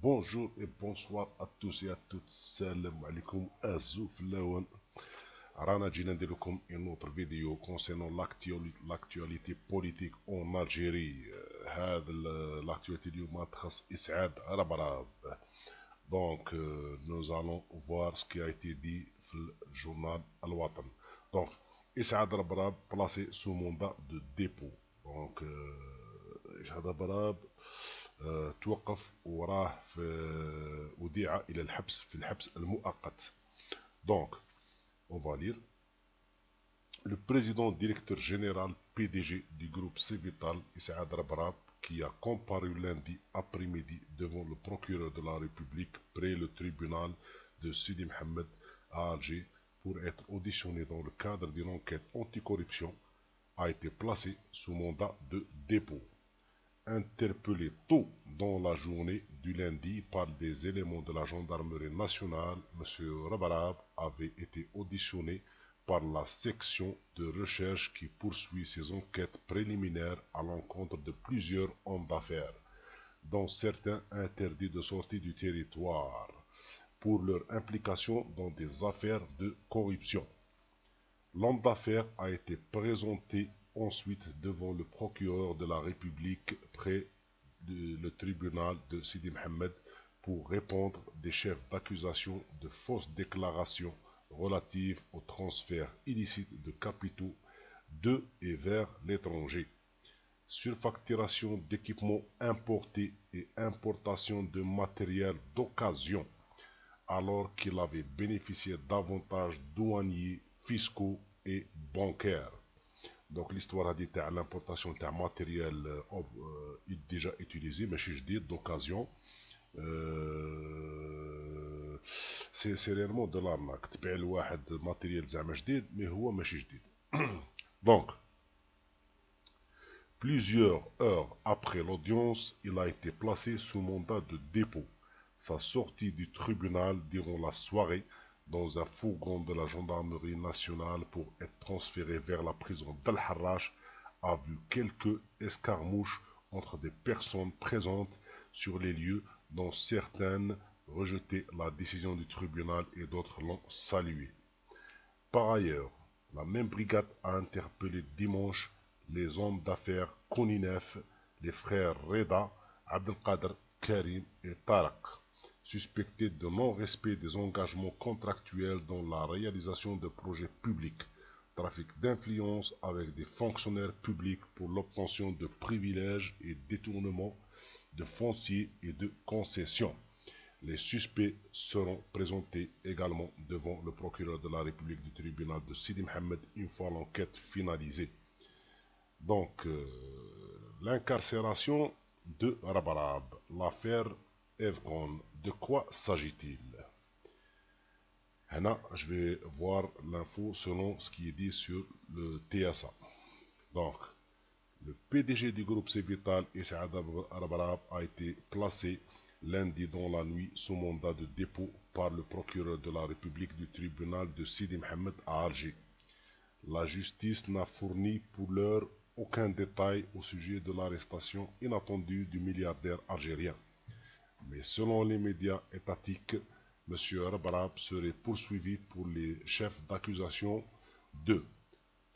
Bonjour et bonsoir à tous et à toutes. Salam alaikum azouf lawan. Rana جينا نديرلكم une autre vidéo concernant l'actualité politique en Algérie. L'actualité اليوم تخص إسعاد ربراب. Donc nous allons voir ce qui a été dit dans le journal Al Watan. Donc إسعاد ربراب placé sous mandat de dépôt. Donc إسعاد ربراب توقف وراه وديع إلى الحبس في الحبس المؤقت. Donc, on va lire. Le président directeur général PDG du groupe Civital, Issaad Rabrab, qui a comparu lundi après-midi devant le procureur de la République près le tribunal de Sidi Mohamed à Alger pour être auditionné dans le cadre d'une enquête anticorruption, a été placé sous mandat de dépôt. Interpellé tôt dans la journée du lundi par des éléments de la gendarmerie nationale, M. Rabarab avait été auditionné par la section de recherche qui poursuit ses enquêtes préliminaires à l'encontre de plusieurs hommes d'affaires, dont certains interdits de sortie du territoire, pour leur implication dans des affaires de corruption. L'homme d'affaires a été présenté ensuite devant le procureur de la République près le tribunal de Sidi Mohamed pour répondre des chefs d'accusation de fausses déclarations relatives au transfert illicite de capitaux de et vers l'étranger, surfacturation d'équipements importés et importation de matériel d'occasion, alors qu'il avait bénéficié d'avantages douaniers, fiscaux et bancaires. Donc l'histoire a dit à l'importation d'un matériel déjà utilisé, mais je dis d'occasion. C'est réellement de l'arnaque. تبيع لواحد matériel زعما جديد mais هو ماشي جديد. Donc, plusieurs heures après l'audience, il a été placé sous mandat de dépôt. Sa sortie du tribunal durant la soirée dans un fourgon de la gendarmerie nationale pour être transféré vers la prison d'Al Harrach a vu quelques escarmouches entre des personnes présentes sur les lieux, dont certaines rejetaient la décision du tribunal et d'autres l'ont saluée. Par ailleurs, la même brigade a interpellé dimanche les hommes d'affaires Koninef, les frères Reda, Abdelkader, Karim et Tarak, suspectés de non-respect des engagements contractuels dans la réalisation de projets publics, trafic d'influence avec des fonctionnaires publics pour l'obtention de privilèges et détournement de fonciers et de concessions. Les suspects seront présentés également devant le procureur de la République du tribunal de Sidi Mohamed une fois l'enquête finalisée. Donc, l'incarcération de Rabarab, l'affaire Evgon, de quoi s'agit-il? Là, je vais voir l'info selon ce qui est dit sur le TSA. Donc, le PDG du groupe Civital, Issaad Rabarab, a été placé lundi dans la nuit sous mandat de dépôt par le procureur de la République du tribunal de Sidi Mohamed à Alger. La justice n'a fourni pour l'heure aucun détail au sujet de l'arrestation inattendue du milliardaire algérien. Mais selon les médias étatiques, M. Rabarab serait poursuivi pour les chefs d'accusation de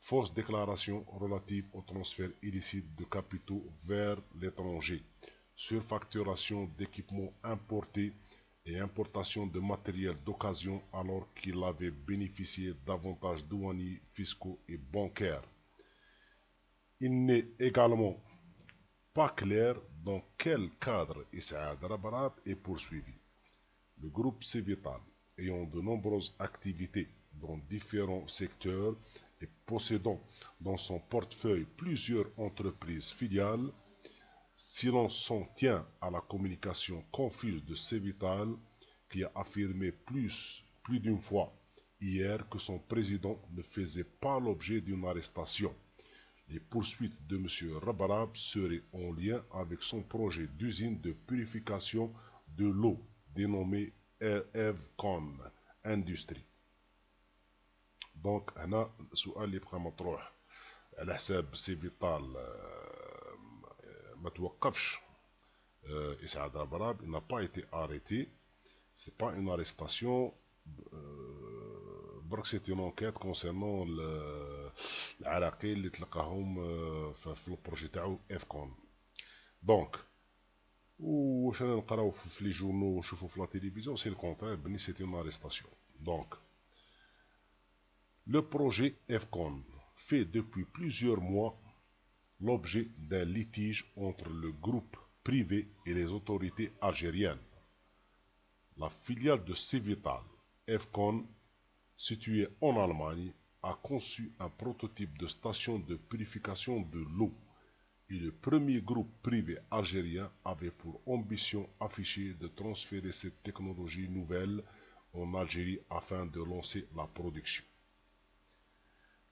fausses déclarations relatives au transfert illicite de capitaux vers l'étranger, surfacturation d'équipements importés et importation de matériel d'occasion alors qu'il avait bénéficié d'avantages douaniers, fiscaux et bancaires. Il n'est également pas clair dans quel cadre Issaad Rabarab est poursuivi. Le groupe Civital, ayant de nombreuses activités dans différents secteurs et possédant dans son portefeuille plusieurs entreprises filiales, si l'on s'en tient à la communication confuse de Civital, qui a affirmé plus d'une fois hier que son président ne faisait pas l'objet d'une arrestation, les poursuites de M. Rabarab seraient en lien avec son projet d'usine de purification de l'eau dénommé Evcon Industrie. Donc, هنا السؤال اللي بقى مطروح على حساب سيفيتال ما توقفش Issa Drabrab, il n'a pas été arrêté. C'est pas une arrestation. C'est une enquête concernant العراقيل اللي تلقاهم في البروجي تاعو افكون. دونك واش انا نقراو في لي جورنو ونشوفو في لا تيليفزيون سي الكونترير بني سيتي اون ارستاسيون. دونك le projet EFCON fait depuis plusieurs mois l'objet d'un litige entre le groupe privé et les autorités algériennes. La filiale de Civital, EFCON, située en Allemagne, a conçu un prototype de station de purification de l'eau et le premier groupe privé algérien avait pour ambition affichée de transférer cette technologie nouvelle en Algérie afin de lancer la production.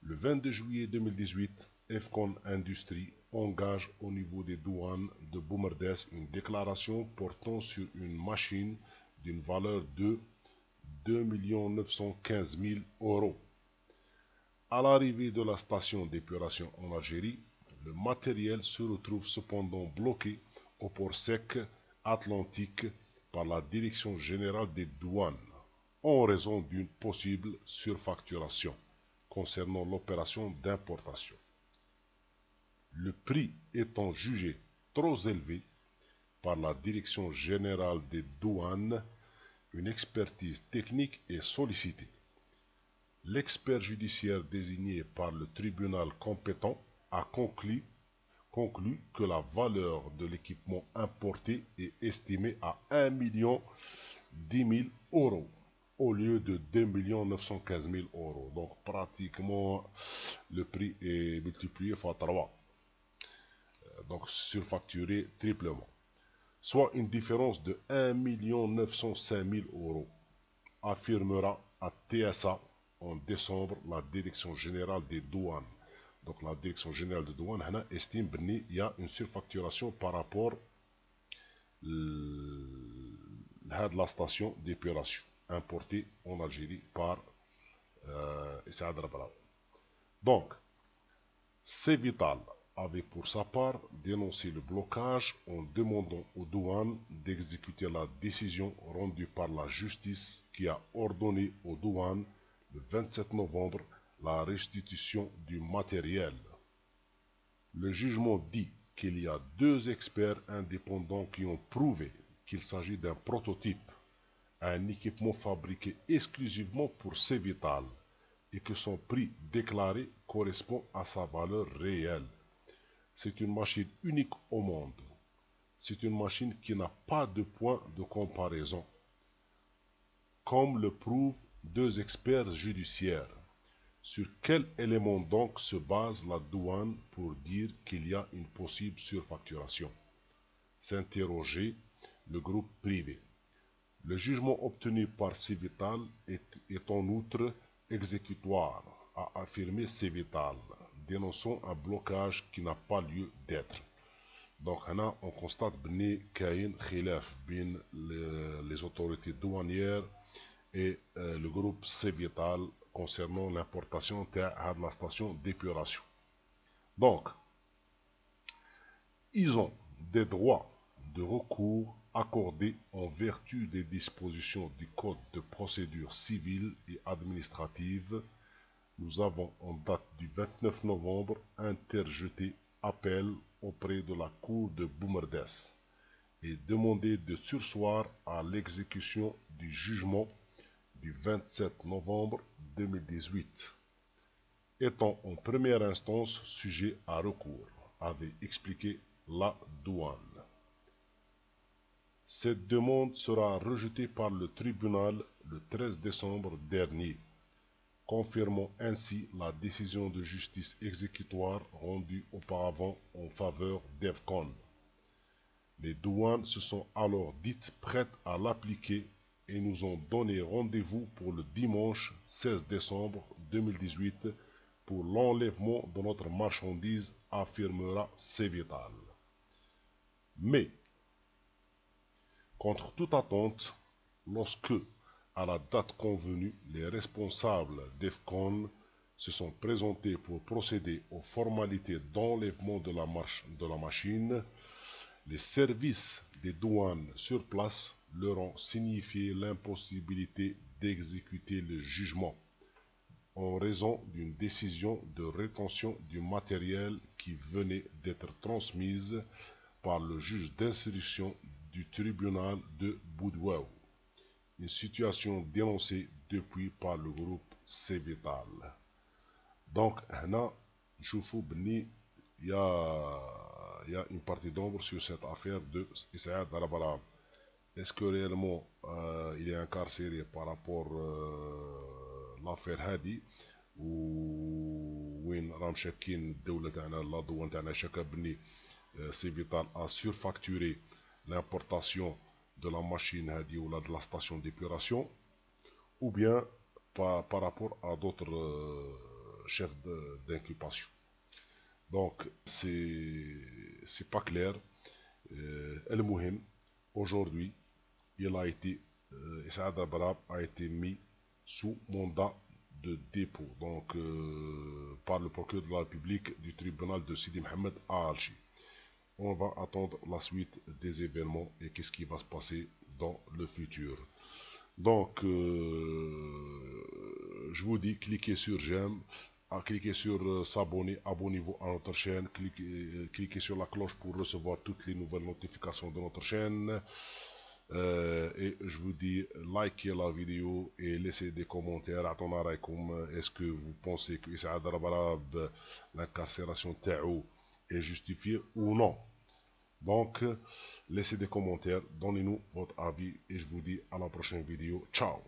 Le 22 juillet 2018, EFCON Industrie engage au niveau des douanes de Boumerdès une déclaration portant sur une machine d'une valeur de 2 915 000 €. À l'arrivée de la station d'épuration en Algérie, le matériel se retrouve cependant bloqué au port sec atlantique par la Direction générale des douanes en raison d'une possible surfacturation concernant l'opération d'importation. Le prix étant jugé trop élevé par la Direction générale des douanes, une expertise technique est sollicitée. L'expert judiciaire désigné par le tribunal compétent a conclu que la valeur de l'équipement importé est estimée à 1 010 000 € au lieu de 2 915 000 €. Donc pratiquement le prix est multiplié par 3. Donc surfacturé triplement. Soit une différence de 1 905 000 €, affirmera à TSA en décembre la Direction générale des douanes. Donc la Direction générale des douanes estime qu'il y a une surfacturation par rapport à la station d'épuration importée en Algérie par Issa Drabrab. Donc, Civital avait pour sa part dénoncé le blocage en demandant aux douanes d'exécuter la décision rendue par la justice qui a ordonné aux douanes le 27 novembre la restitution du matériel. Le jugement dit qu'il y a 2 experts indépendants qui ont prouvé qu'il s'agit d'un prototype, un équipement fabriqué exclusivement pour Civital et que son prix déclaré correspond à sa valeur réelle. C'est une machine unique au monde. C'est une machine qui n'a pas de point de comparaison, comme le prouvent 2 experts judiciaires. Sur quel élément donc se base la douane pour dire qu'il y a une possible surfacturation? S'interrogeait le groupe privé. Le jugement obtenu par Civital est en outre exécutoire, a affirmé Civital, dénonçant un blocage qui n'a pas lieu d'être. Donc on constate qu'il y a les autorités douanières et le groupe Civital concernant l'importation de la station d'épuration. Donc, ils ont des droits de recours accordés en vertu des dispositions du Code de procédure civile et administrative. Nous avons, en date du 29 novembre, interjeté appel auprès de la Cour de Boumerdès et demandé de surseoir à l'exécution du jugement du 27 novembre 2018, étant en première instance sujet à recours, avait expliqué la douane. Cette demande sera rejetée par le tribunal le 13 décembre dernier, confirmant ainsi la décision de justice exécutoire rendue auparavant en faveur d'EFCON. Les douanes se sont alors dites prêtes à l'appliquer et nous ont donné rendez-vous pour le dimanche 16 décembre 2018 pour l'enlèvement de notre marchandise, affirmera Civital. Mais, contre toute attente, lorsque, à la date convenue, les responsables d'EFCON se sont présentés pour procéder aux formalités d'enlèvement de la machine, Les services des douanes sur place leur ont signifié l'impossibilité d'exécuter le jugement en raison d'une décision de rétention du matériel qui venait d'être transmise par le juge d'instruction du tribunal de Boudouaou. Une situation dénoncée depuis par le groupe Cévital. Donc, هنا نشوفوا بني il y a une partie d'ombre sur cette affaire de Issaad Darabarab. Est-ce que réellement il est incarcéré par rapport à l'affaire Hadi وين راهم شاكين الدولة تاعنا العضوة تاعنا شاكا بني Cévital a surfacturé l'importation de la machine Hadi ou de la station d'épuration, ou bien par rapport à d'autres chefs d'inculpation. Donc c'est pas clair. El Mouhim, aujourd'hui, il a été, Issaad Abrab a été mis sous mandat de dépôt, donc par le procureur de la République du tribunal de Sidi Mohamed à Alger. On va attendre la suite des événements et qu'est-ce qui va se passer dans le futur. Donc, je vous dis, cliquez sur j'aime, cliquez sur s'abonner, abonnez-vous à notre chaîne, cliquez sur la cloche pour recevoir toutes les nouvelles notifications de notre chaîne. Et je vous dis, likez la vidéo et laissez des commentaires. Est-ce que vous pensez que Issaad Darabarab, l'incarcération Taou, est justifiée ou non? Donc, laissez des commentaires, donnez-nous votre avis et je vous dis à la prochaine vidéo. Ciao!